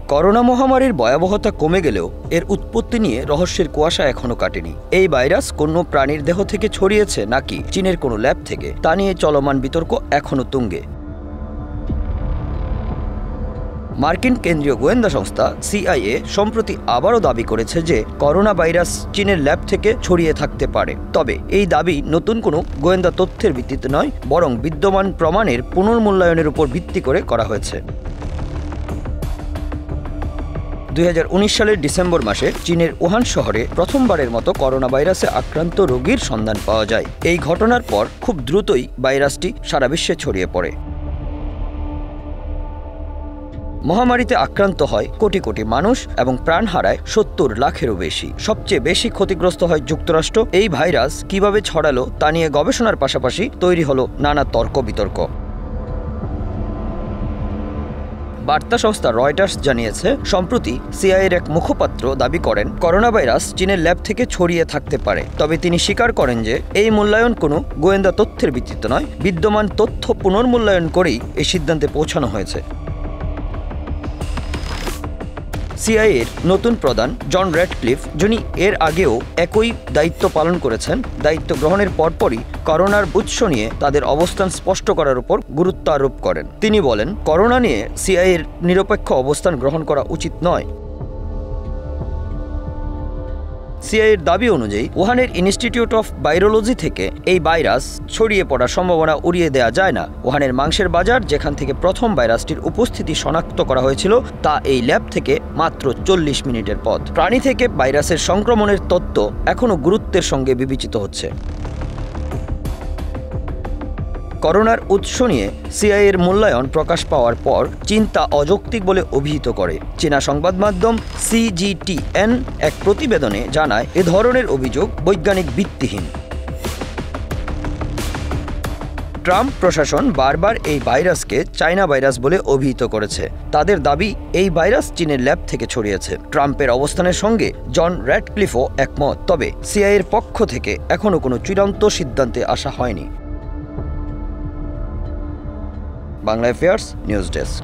Corona মহামারীর ভয়াবহতা কমে গেলেও এর উৎপত্তি নিয়ে রহস্যের কুয়াশা এখনো কাটেনি। এই ভাইরাস কোনো প্রাণীর দেহ থেকে ছড়িয়েছে নাকি চীনের কোনো ল্যাব থেকে, তা নিয়ে চলমান বিতর্ক এখনো তুঙ্গে। মার্কিন কেন্দ্রীয় গোয়েন্দা সংস্থা CIA সম্প্রতি আবারও দাবি করেছে যে করোনা ভাইরাস চীনের ল্যাব থেকে ছড়িয়ে থাকতে পারে। তবে এই দাবি নতুন কোনো গোয়েন্দা তথ্যের ভিত্তিতে নয়, বরং বিদ্যমান প্রমাণের পুনর্মূল্যায়নের উপর ভিত্তি করে করা হয়েছে। 2019 সালের ডিসেম্বর মাসে চীনের উহান শহরে প্রথমবারের মতো করোনা ভাইরাসে আক্রান্ত রোগীর সন্ধান পাওয়া যায়। এই ঘটনার পর খুব দ্রুতই ভাইরাসটি সারা বিশ্বে ছড়িয়ে পড়ে। মহামারীতে আক্রান্ত হয় কোটি কোটি মানুষ এবং প্রাণ হারায় 70 লাখেরও বেশি। সবচেয়ে বেশি ক্ষতিগ্রস্ত হয় যুক্তরাষ্ট্র। এই ভাইরাস কিভাবে ছড়ালো তা নিয়ে গবেষণার পাশাপাশি তৈরি হলো নানা তর্ক বিতর্ক। বার্তা সংস্থা রয়টার্স জানিয়েছে, সম্প্রতি CIA-র এক মুখপাত্র দাবি করেন করোনা ভাইরাস চীনের ল্যাব থেকে ছড়িয়ে থাকতে পারে। তবে তিনি স্বীকার করেন যে এই মূল্যায়ন কোনো গোয়েন্দা তথ্যের ভিত্তিতে নয়, বিদ্যমান তথ্য পুনর্মূল্যায়ন করেই এই সিদ্ধান্তে পৌঁছানো হয়েছে। CIA-র নতুন প্রধান জন র্যাডক্লিফ, যিনি এর আগেও একই দায়িত্ব পালন করেছেন, দায়িত্ব গ্রহণের পরপরই করোনার উৎস নিয়ে তাদের অবস্থান স্পষ্ট করার উপর গুরুত্ব আরোপ করেন। তিনি বলেন, করোনা নিয়ে CIA-র নিরপেক্ষ অবস্থান গ্রহণ করা উচিত নয়। CIA-র দাবি অনুযায়ী উহানের ইনস্টিটিউট অফ ভাইরোলজি থেকে এই ভাইরাস ছড়িয়ে পড়ার সম্ভাবনা উড়িয়ে দেওয়া যায় না। উহানের মাংসের বাজার, যেখান থেকে প্রথম ভাইরাসটির উপস্থিতি শনাক্ত করা হয়েছিল, তা এই ল্যাব থেকে মাত্র 40 মিনিটের পথ। প্রাণী থেকে ভাইরাসের সংক্রমণের তত্ত্ব এখনও গুরুত্বের সঙ্গে বিবেচিত হচ্ছে। করোনার উৎস নিয়ে CIA-র মূল্যায়ন প্রকাশ পাওয়ার পর চীন তা অযৌক্তিক বলে অভিহিত করে। চীনা সংবাদ মাধ্যম CGTN এক প্রতিবেদনে জানায়, এ ধরনের অভিযোগ বৈজ্ঞানিক ভিত্তিহীন। ট্রাম্প প্রশাসন বারবার এই ভাইরাসকে চায়না ভাইরাস বলে অভিহিত করেছে। তাদের দাবি এই ভাইরাস চীনের ল্যাব থেকে ছড়িয়েছে। ট্রাম্পের অবস্থানের সঙ্গে জন র্যাডক্লিফও একমত। তবে CIA-র পক্ষ থেকে এখনও কোনো চূড়ান্ত সিদ্ধান্তে আসা হয়নি। Bangla affairs news desk.